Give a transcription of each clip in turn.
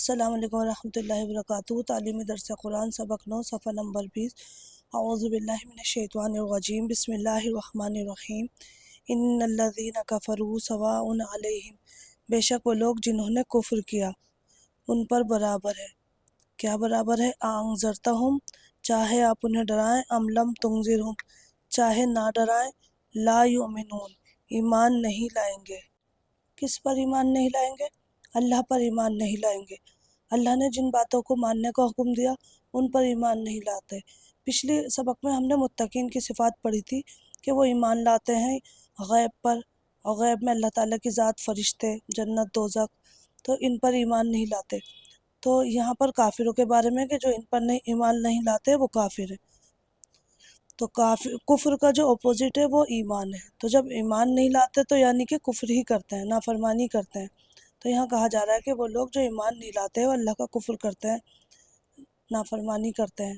السلام علیکم ورحمۃ اللہ وبرکاتہ۔ تعلیمی درس قرآن سبق 9 صفحہ نمبر 20۔ اعوذ باللہ من الشیطان الرجیم، بسم اللہ الرحمن الرحیم۔ ان الذین کفروا سواء علیہم، بے شک وہ لوگ جنہوں نے کفر کیا ان پر برابر ہے۔ کیا برابر ہے؟ انذرتہم، چاہے آپ انہیں ڈرائیں، ام لم تنذرہم، چاہے نہ ڈرائیں، لا یؤمنون، ایمان نہیں لائیں گے۔ کس پر ایمان نہیں لائیں گے؟ اللہ پر ایمان نہیں لائیں گے۔ اللہ نے جن باتوں کو ماننے کا حکم دیا ان پر ایمان نہیں لاتے۔ پچھلے سبق میں ہم نے متقین کی صفات پڑھی تھی کہ وہ ایمان لاتے ہیں غیب پر، اور غیب میں اللہ تعالیٰ کی ذات، فرشتے، جنت، دوزخ، تو ان پر ایمان نہیں لاتے۔ تو یہاں پر کافروں کے بارے میں کہ جو ان پر نہیں ایمان نہیں لاتے وہ کافر ہیں۔ تو کفر کا جو اپوزٹ ہے وہ ایمان ہے۔ تو جب ایمان نہیں لاتے تو یعنی کہ کفر ہی کرتے ہیں، نافرمانی کرتے ہیں۔ تو یہاں کہا جا رہا ہے کہ وہ لوگ جو ایمان نہیں لاتے وہ اللہ کا کفر کرتے ہیں، نافرمانی کرتے ہیں،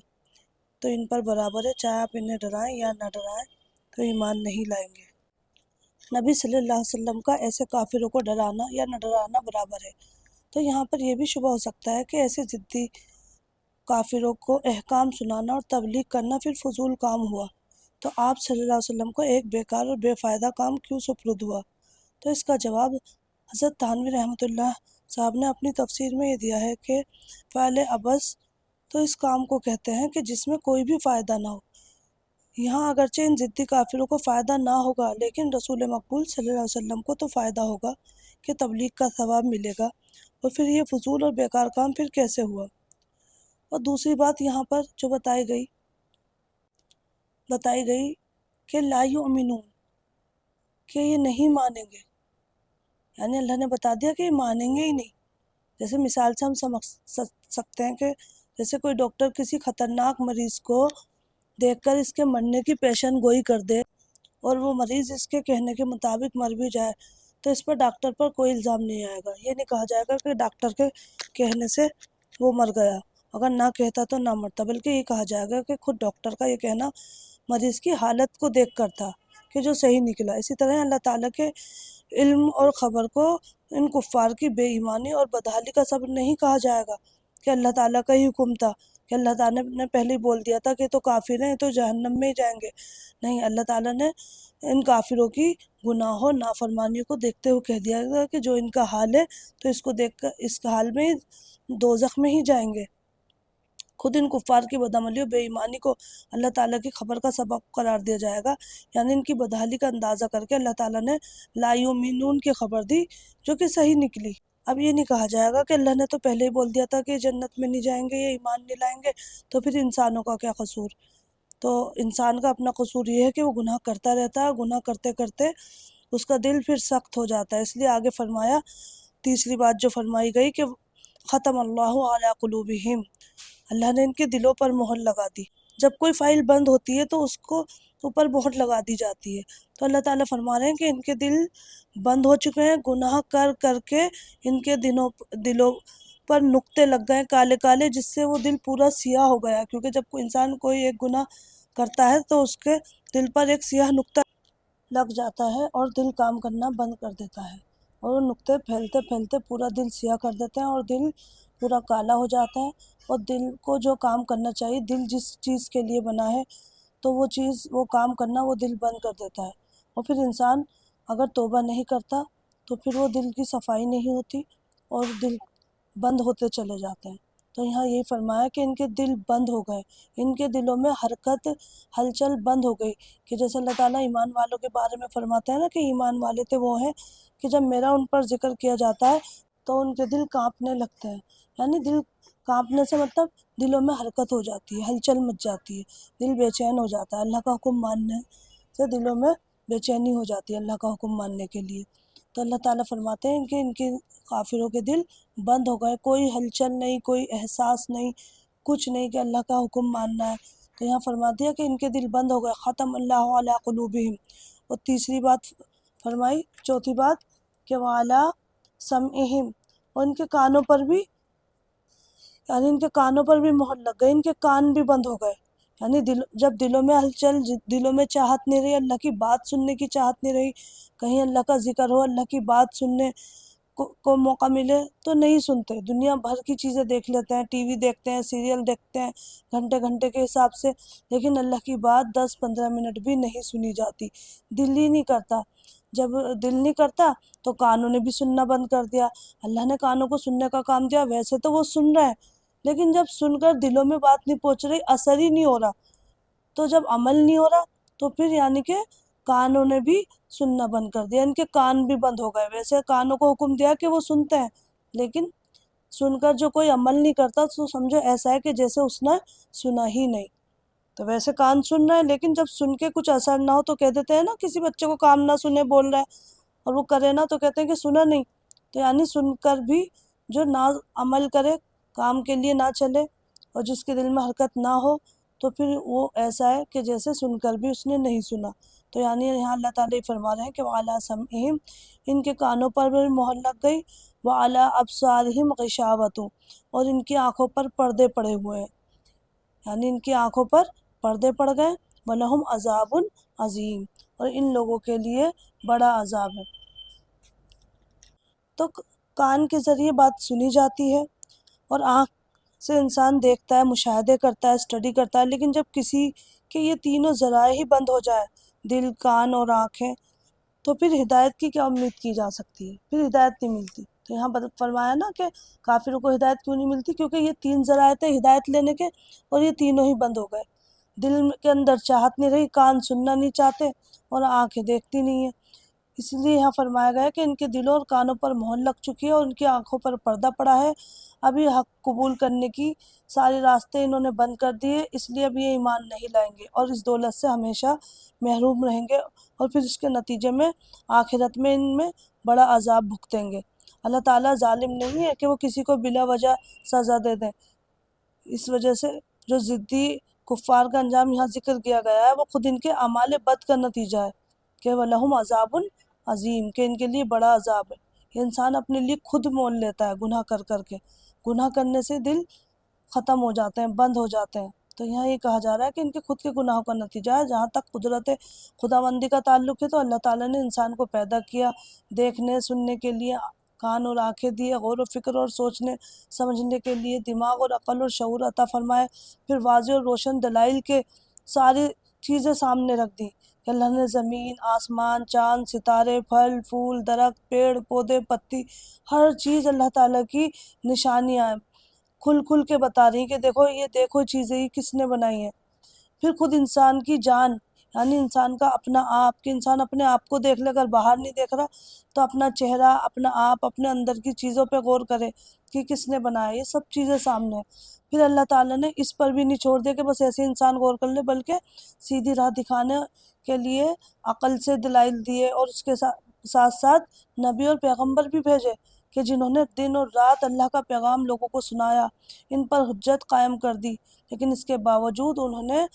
تو ان پر برابر ہے، چاہے آپ انہیں ڈرائیں یا نہ ڈرائیں تو ایمان نہیں لائیں گے۔ نبی صلی اللہ علیہ وسلم کا ایسے کافروں کو ڈرانا یا نہ ڈرانا برابر ہے۔ تو یہاں پر یہ بھی شبہ ہو سکتا ہے کہ ایسے ضدی کافروں کو احکام سنانا اور تبلیغ کرنا پھر فضول کام ہوا، تو آپ صلی اللہ علیہ وسلم کو ایک بیکار اور بے فائدہ کام کیوں سپرد ہوا؟ تو اس کا جواب حضرت تھانوی رحمۃ اللہ صاحب نے اپنی تفسیر میں یہ دیا ہے کہ فعل عبث تو اس کام کو کہتے ہیں کہ جس میں کوئی بھی فائدہ نہ ہو۔ یہاں اگرچہ ان ضدی کافروں کو فائدہ نہ ہوگا، لیکن رسول مقبول صلی اللہ علیہ وسلم کو تو فائدہ ہوگا کہ تبلیغ کا ثواب ملے گا، اور پھر یہ فضول اور بیکار کام پھر کیسے ہوا؟ اور دوسری بات یہاں پر جو بتائی گئی کہ لا یؤمنون، کہ یہ نہیں مانیں گے، یعنی اللہ نے بتا دیا کہ یہ مانیں گے ہی نہیں۔ جیسے مثال سے ہم سمجھ سکتے ہیں کہ جیسے کوئی ڈاکٹر کسی خطرناک مریض کو دیکھ کر اس کے مرنے کی پیشن گوئی کر دے اور وہ مریض اس کے کہنے کے مطابق مر بھی جائے، تو اس پر ڈاکٹر پر کوئی الزام نہیں آئے گا۔ یہ نہیں کہا جائے گا کہ ڈاکٹر کے کہنے سے وہ مر گیا، اگر نہ کہتا تو نہ مرتا، بلکہ یہ کہا جائے گا کہ خود ڈاکٹر کا یہ کہنا مریض کی حالت کو دیکھ کر تھا کہ جو صحیح نکلا۔ اسی طرح اللہ تعالیٰ کے علم اور خبر کو ان کفار کی بے ایمانی اور بدحالی کا سبب نہیں کہا جائے گا کہ اللہ تعالیٰ کا ہی حکم تھا، کہ اللہ تعالیٰ نے پہلے ہی بول دیا تھا کہ تو کافر ہیں، تو جہنم میں ہی جائیں گے۔ نہیں، اللہ تعالیٰ نے ان کافروں کی گناہوں نافرمانیوں کو دیکھتے ہوئے کہہ دیا گا کہ جو ان کا حال ہے تو اس کو دیکھ کر اس حال میں دوزخ میں ہی جائیں گے۔ خود ان کفار کی بدعملی و بے ایمانی کو اللہ تعالیٰ کی خبر کا سبب قرار دیا جائے گا، یعنی ان کی بدحالی کا اندازہ کر کے اللہ تعالیٰ نے لا یؤمنون کی خبر دی جو کہ صحیح نکلی۔ اب یہ نہیں کہا جائے گا کہ اللہ نے تو پہلے ہی بول دیا تھا کہ جنت میں نہیں جائیں گے، یہ ایمان نہیں لائیں گے، تو پھر انسانوں کا کیا قصور؟ تو انسان کا اپنا قصور یہ ہے کہ وہ گناہ کرتا رہتا ہے، گناہ کرتے کرتے اس کا دل پھر سخت ہو جاتا ہے۔ اس لیے آگے فرمایا، تیسری بات جو فرمائی گئی کہ ختم اللہ علی قلوبہم، اللہ نے ان کے دلوں پر مہر لگا دی۔ جب کوئی فائل بند ہوتی ہے تو اس کو اوپر مہر لگا دی جاتی ہے، تو اللہ تعالیٰ فرما رہے ہیں کہ ان کے دل بند ہو چکے ہیں، گناہ کر کر کے ان کے دلوں پر نقطے لگ گئے کالے کالے، جس سے وہ دل پورا سیاہ ہو گیا، کیونکہ جب کوئی انسان کوئی ایک گناہ کرتا ہے تو اس کے دل پر ایک سیاہ نقطہ لگ جاتا ہے اور دل کام کرنا بند کر دیتا ہے، اور وہ نقطے پھیلتے پھیلتے پورا دل سیاہ کر دیتے ہیں اور دل پورا کالا ہو جاتا ہے، اور دل کو جو کام کرنا چاہیے، دل جس چیز کے لیے بنا ہے تو وہ چیز، وہ کام کرنا وہ دل بند کر دیتا ہے، اور پھر انسان اگر توبہ نہیں کرتا تو پھر وہ دل کی صفائی نہیں ہوتی اور دل بند ہوتے چلے جاتے ہیں۔ تو یہاں یہی فرمایا کہ ان کے دل بند ہو گئے، ان کے دلوں میں حرکت، ہلچل بند ہو گئی، کہ جیسے اللہ تعالیٰ ایمان والوں کے بارے میں فرماتے ہیں نا کہ ایمان والے تھے وہ ہیں کہ جب میرا ان پر ذکر کیا جاتا ہے تو ان کے دل کانپنے لگتے ہیں، یعنی دل کانپنے سے مطلب دلوں میں حرکت ہو جاتی ہے، ہلچل مچ جاتی ہے، دل بے چین ہو جاتا ہے، اللہ کا حکم ماننے سے دلوں میں بے چینی ہو جاتی ہے اللہ کا حکم ماننے کے لیے۔ تو اللہ تعالیٰ فرماتے ہیں کہ ان کے کافروں کے دل بند ہو گئے، کوئی ہلچل نہیں، کوئی احساس نہیں، کچھ نہیں کہ اللہ کا حکم ماننا ہے۔ تو یہاں فرما دیا کہ ان کے دل بند ہو گئے، ختم اللہ علی قلوبہم۔ اور تیسری بات فرمائی، چوتھی بات کہ وعلی سمعہم، اور ان کے کانوں پر بھی، یعنی ان کے کانوں پر بھی مہر لگ گئی، ان کے کان بھی بند ہو گئے، یعنی جب دلوں میں ہلچل، دلوں میں چاہت نہیں رہی، اللہ کی بات سننے کی چاہت نہیں رہی، کہیں اللہ کا ذکر ہو، اللہ کی بات سننے کو موقع ملے تو نہیں سنتے، دنیا بھر کی چیزیں دیکھ لیتے ہیں، ٹی وی دیکھتے ہیں، سیریل دیکھتے ہیں گھنٹے گھنٹے کے حساب سے، لیکن اللہ کی بات 10-15 منٹ بھی نہیں سنی جاتی، دل ہی نہیں کرتا۔ جب دل نہیں کرتا تو کانوں نے بھی سننا بند کر دیا۔ اللہ نے کانوں کو سننے کا کام دیا، ویسے تو وہ سن رہے ہیں، لیکن جب سن کر دلوں میں بات نہیں پہنچ رہی، اثر ہی نہیں ہو رہا، تو جب عمل نہیں ہو رہا تو پھر یعنی کہ کانوں نے بھی سننا بند کر دیا، ان کے کان بھی بند ہو گئے۔ ویسے کانوں کو حکم دیا کہ وہ سنتے ہیں، لیکن سن کر جو کوئی عمل نہیں کرتا تو سمجھو ایسا ہے کہ جیسے اس نے سنا ہی نہیں۔ تو ویسے کان سن رہے ہیں، لیکن جب سن کے کچھ اثر نہ ہو تو کہہ دیتے ہیں نا، کسی بچے کو کام نہ سنے بول رہا ہے اور وہ کرے نا تو کہتے ہیں کہ سنا نہیں، تو یعنی سن کر بھی جو نہ عمل کرے، کام کے لیے نہ چلے، اور جس کے دل میں حرکت نہ ہو، تو پھر وہ ایسا ہے کہ جیسے سن کر بھی اس نے نہیں سنا۔ تو یعنی یہاں اللہ تعالیٰ یہ فرما رہے ہیں کہ وَعَلَىٰ سَمْعِهِمْ، ان کے کانوں پر بھی مہر لگ گئی، وَعَلَىٰ أَبْصَارِهِمْ غِشَاوَةٌ، اور ان کی آنکھوں پر پردے پڑے ہوئے ہیں، یعنی ان کی آنکھوں پر پردے پڑ گئے، وَلَهُمْ عَذَابٌ عَظِيمٌ، اور ان لوگوں کے لیے بڑا عذاب ہے۔ تو کان کے ذریعے بات سنی جاتی ہے، اور آنکھ سے انسان دیکھتا ہے، مشاہدے کرتا ہے، اسٹڈی کرتا ہے، لیکن جب کسی کے یہ تینوں ذرائع ہی بند ہو جائے، دل، کان اور آنکھیں، تو پھر ہدایت کی کیا امید کی جا سکتی ہے؟ پھر ہدایت نہیں ملتی۔ تو یہاں فرمایا نا کہ کافروں کو ہدایت کیوں نہیں ملتی؟ کیونکہ یہ 3 ذرائع تھے ہدایت لینے کے، اور یہ تینوں ہی بند ہو گئے۔ دل کے اندر چاہت نہیں رہی، کان سننا نہیں چاہتے، اور آنکھیں دیکھتی نہیں ہیں۔ اس لیے یہاں فرمایا گیا کہ ان کے دلوں اور کانوں پر مہر لگ چکی ہے، اور ان کی آنکھوں پر پردہ پڑا ہے، ابھی حق قبول کرنے کی سارے راستے انہوں نے بند کر دیے، اس لیے اب یہ ایمان نہیں لائیں گے، اور اس دولت سے ہمیشہ محروم رہیں گے، اور پھر اس کے نتیجے میں آخرت میں ان میں بڑا عذاب بھگتیں گے۔ اللہ تعالیٰ ظالم نہیں ہے کہ وہ کسی کو بلا وجہ سزا دے دیں۔ اس وجہ سے جو ضدی کفار کا انجام یہاں ذکر کیا گیا ہے، وہ خود ان کے اعمال بد کا نتیجہ ہے کہ وَلَهُمْ عَذَابٌ عَظِيمٌ، کہ ان کے لیے بڑا عذاب ہے۔ یہ انسان اپنے لیے خود مول لیتا ہے گناہ کر کر کے، گناہ کرنے سے دل ختم ہو جاتے ہیں، بند ہو جاتے ہیں۔ تو یہاں یہ کہا جا رہا ہے کہ ان کے خود کے گناہوں کا نتیجہ ہے۔ جہاں تک قدرت خداوندی کا تعلق ہے تو اللہ تعالیٰ نے انسان کو پیدا کیا، دیکھنے سننے کے لیے کان اور آنکھیں دیے، غور و فکر اور سوچنے سمجھنے کے لیے دماغ اور عقل اور شعور عطا فرمائے، پھر واضح اور روشن دلائل کے ساری چیزیں سامنے رکھ دی کہ اللہ نے زمین، آسمان، چاند، ستارے، پھل پھول، درخت، پیڑ پودے، پتی، ہر چیز اللہ تعالیٰ کی نشانیاں ہیں، کھل کھل کے بتا رہی کہ دیکھو یہ دیکھو چیزیں یہ کس نے بنائی ہیں۔ پھر خود انسان کی جان، یعنی انسان کا اپنا آپ، کہ انسان اپنے آپ کو دیکھ لے، اگر باہر نہیں دیکھ رہا تو اپنا چہرہ، اپنا آپ، اپنے اندر کی چیزوں پہ غور کرے کہ کس نے بنایا، یہ سب چیزیں سامنے ہیں۔ پھر اللہ تعالیٰ نے اس پر بھی نہیں چھوڑ دیا کہ بس ایسے انسان غور کر لے، بلکہ سیدھی راہ دکھانے کے لیے عقل سے دلائل دیے، اور اس کے ساتھ ساتھ نبی اور پیغمبر بھی بھیجے کہ جنہوں نے دن اور رات اللہ کا پیغام لوگوں کو سنایا، ان پر حجت قائم کر دی، لیکن اس کے باوجود انہوں نے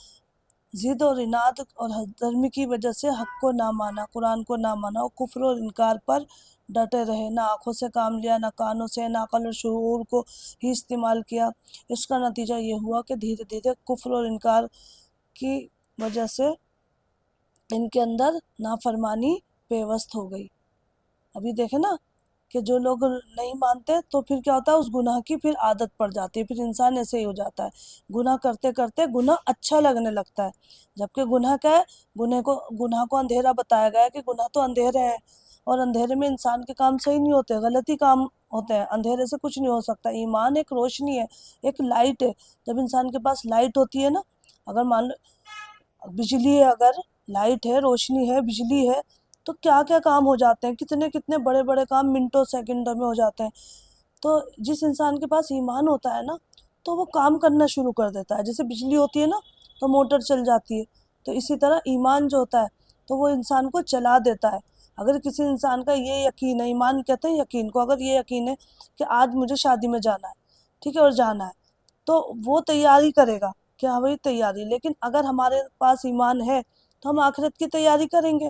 ضد اور عناد اور حد درمی کی وجہ سے حق کو نہ مانا، قرآن کو نہ مانا، اور کفر اور انکار پر ڈٹے رہے، نہ آنکھوں سے کام لیا، نہ کانوں سے، نہ عقل اور شعور کو ہی استعمال کیا۔ اس کا نتیجہ یہ ہوا کہ دھیرے دھیرے کفر اور انکار کی وجہ سے ان کے اندر نافرمانی پیوست ہو گئی۔ ابھی دیکھیں نا کہ جو لوگ نہیں مانتے تو پھر کیا ہوتا ہے، اس گناہ کی پھر عادت پڑ جاتی ہے، پھر انسان ایسے ہی ہو جاتا ہے، گناہ کرتے کرتے گناہ اچھا لگنے لگتا ہے، جبکہ گناہ کیا ہے، گناہ کو اندھیرا بتایا گیا ہے کہ گناہ تو اندھیرے ہیں، اور اندھیرے میں انسان کے کام صحیح نہیں ہوتے، غلطی کام ہوتے ہیں، اندھیرے سے کچھ نہیں ہو سکتا۔ ایمان ایک روشنی ہے، ایک لائٹ ہے، جب انسان کے پاس لائٹ ہوتی ہے نا، اگر مان لو بجلی ہے، اگر لائٹ ہے، روشنی ہے، بجلی ہے، تو کیا کیا کام ہو جاتے ہیں، کتنے کتنے بڑے بڑے کام منٹوں سیکنڈوں میں ہو جاتے ہیں۔ تو جس انسان کے پاس ایمان ہوتا ہے نا، تو وہ کام کرنا شروع کر دیتا ہے، جیسے بجلی ہوتی ہے نا تو موٹر چل جاتی ہے، تو اسی طرح ایمان جو ہوتا ہے تو وہ انسان کو چلا دیتا ہے۔ اگر کسی انسان کا یہ یقین ہے، ایمان کہتے ہیں یقین کو، اگر یہ یقین ہے کہ آج مجھے شادی میں جانا ہے، ٹھیک ہے، اور جانا ہے، تو وہ تیاری کرے گا کہ ہاں بھائی تیاری، لیکن اگر ہمارے پاس ایمان ہے تو ہم آخرت کی تیاری کریں گے،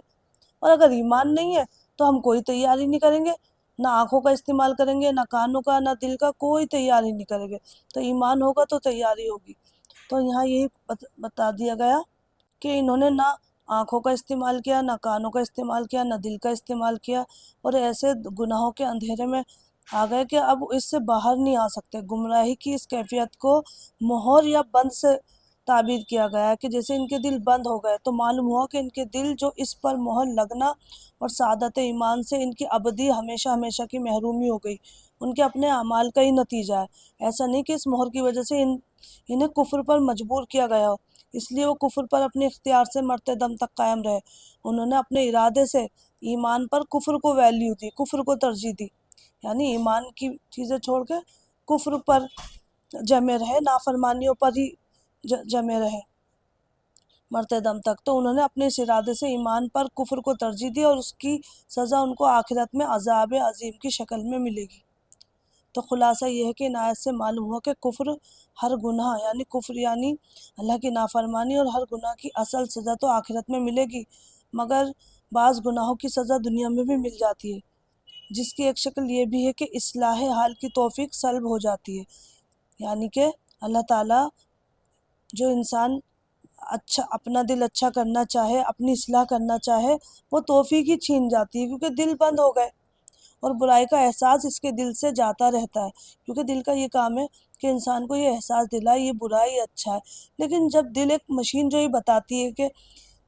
اور اگر ایمان نہیں ہے تو ہم کوئی تیاری نہیں کریں گے، نہ آنکھوں کا استعمال کریں گے، نہ کانوں کا، نہ دل کا، کوئی تیاری نہیں کریں گے۔ تو ایمان ہوگا تو تیاری ہوگی۔ تو یہاں یہی بتا دیا گیا کہ انہوں نے نہ آنکھوں کا استعمال کیا، نہ کانوں کا استعمال کیا، نہ دل کا استعمال کیا، اور ایسے گناہوں کے اندھیرے میں آ گئے کہ اب اس سے باہر نہیں آ سکتے۔ گمراہی کی اس کیفیت کو مہر یا بند سے تعبیر کیا گیا ہے کہ جیسے ان کے دل بند ہو گئے، تو معلوم ہوا کہ ان کے دل جو اس پر مہر لگنا اور سعادت ایمان سے ان کی ابدی ہمیشہ ہمیشہ کی محرومی ہو گئی، ان کے اپنے اعمال کا ہی نتیجہ ہے۔ ایسا نہیں کہ اس مہر کی وجہ سے انہیں کفر پر مجبور کیا گیا ہو، اس لیے وہ کفر پر اپنے اختیار سے مرتے دم تک قائم رہے۔ انہوں نے اپنے ارادے سے ایمان پر کفر کو ویلیو دی، کفر کو ترجیح دی، یعنی ایمان کی چیزیں چھوڑ کے کفر پر جمے رہے، نافرمانیوں پر ہی جمے رہے مرتے دم تک۔ تو انہوں نے اپنے اس ارادے سے ایمان پر کفر کو ترجیح دی، اور اس کی سزا ان کو آخرت میں عذاب عظیم کی شکل میں ملے گی۔ تو خلاصہ یہ ہے کہ ان آیت سے معلوم ہوا کہ کفر ہر گناہ، یعنی کفر یعنی اللہ کی نافرمانی، اور ہر گناہ کی اصل سزا تو آخرت میں ملے گی، مگر بعض گناہوں کی سزا دنیا میں بھی مل جاتی ہے، جس کی ایک شکل یہ بھی ہے کہ اصلاح حال کی توفیق سلب ہو جاتی ہے، یعنی کہ اللہ تعالیٰ جو انسان اچھا اپنا دل اچھا کرنا چاہے، اپنی اصلاح کرنا چاہے، وہ توفیق ہی چھین جاتی ہے، کیونکہ دل بند ہو گئے، اور برائی کا احساس اس کے دل سے جاتا رہتا ہے، کیونکہ دل کا یہ کام ہے کہ انسان کو یہ احساس دلائے یہ برا ہے یہ اچھا ہے۔ لیکن جب دل ایک مشین جو یہ بتاتی ہے کہ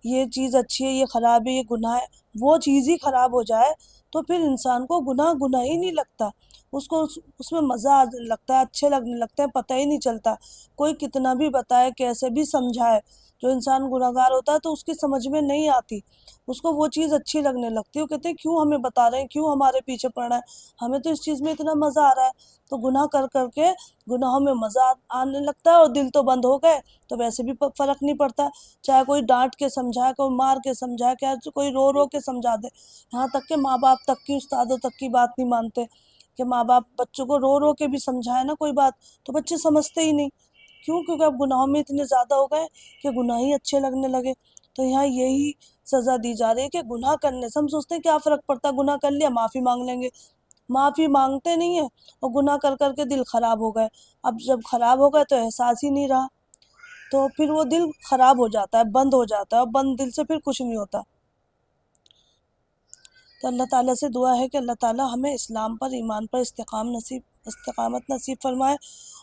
یہ چیز اچھی ہے یہ خراب ہے یہ گناہ ہے، وہ چیز ہی خراب ہو جائے تو پھر انسان کو گناہ گناہ ہی نہیں لگتا، اس کو اس میں مزہ آنے لگتا ہے، اچھے لگنے لگتے ہیں، پتہ ہی نہیں چلتا۔ کوئی کتنا بھی بتائے، کیسے بھی سمجھائے، جو انسان گناہگار ہوتا ہے تو اس کی سمجھ میں نہیں آتی، اس کو وہ چیز اچھی لگنے لگتی ہے، وہ کہتے ہیں کیوں ہمیں بتا رہے ہیں، کیوں ہمارے پیچھے پڑ رہا ہے، ہمیں تو اس چیز میں اتنا مزہ آ رہا ہے۔ تو گناہ کر کر کے گناہوں میں مزہ آنے لگتا ہے، اور دل تو بند ہو گئے تو ویسے بھی فرق نہیں پڑتا، چاہے کوئی ڈانٹ کے سمجھائے، کوئی مار کے سمجھائے، چاہے کوئی رو رو کے سمجھا دے، یہاں تک کہ ماں باپ تک کی، استادوں تک کی بات نہیں مانتے، کہ ماں باپ بچوں کو رو رو کے بھی سمجھائے نا کوئی بات تو بچے سمجھتے ہی نہیں، کیوں؟ کیونکہ اب گناہوں میں اتنے زیادہ ہو گئے کہ گناہ ہی اچھے لگنے لگے۔ تو یہاں یہی سزا دی جا رہی ہے کہ گناہ کرنے سے ہم سوچتے ہیں کیا فرق پڑتا ہے، گناہ کر لیا معافی مانگ لیں گے، معافی مانگتے نہیں ہیں، اور گناہ کر کر کے دل خراب ہو گئے۔ اب جب خراب ہو گئے تو احساس ہی نہیں رہا، تو پھر وہ دل خراب ہو جاتا ہے، بند ہو جاتا ہے، اور بند دل سے پھر کچھ نہیں ہوتا۔ تو اللہ تعالیٰ سے دعا ہے کہ اللہ تعالیٰ ہمیں اسلام پر، ایمان پر استقامت نصیب فرمائے،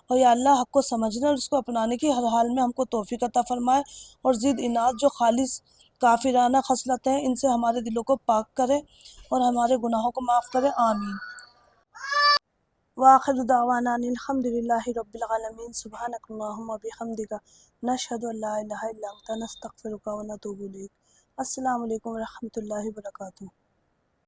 اور یا اللہ حق کو سمجھنے اور اس کو اپنانے کی ہر حال میں ہم کو توفیق عطا فرمائے، اور ضد اناد جو خالص کافرانہ خصلتیں ہیں ان سے ہمارے دلوں کو پاک کرے، اور ہمارے گناہوں کو معاف کرے، آمین۔ وآخر دعوانا ان الحمد للہ رب العالمین، سبحانک اللہم وبحمدک، نشہد ان لا الہ الا انت، نستغفرک ونتوب الیک۔ السلام علیکم ورحمۃ اللہ وبرکاتہ۔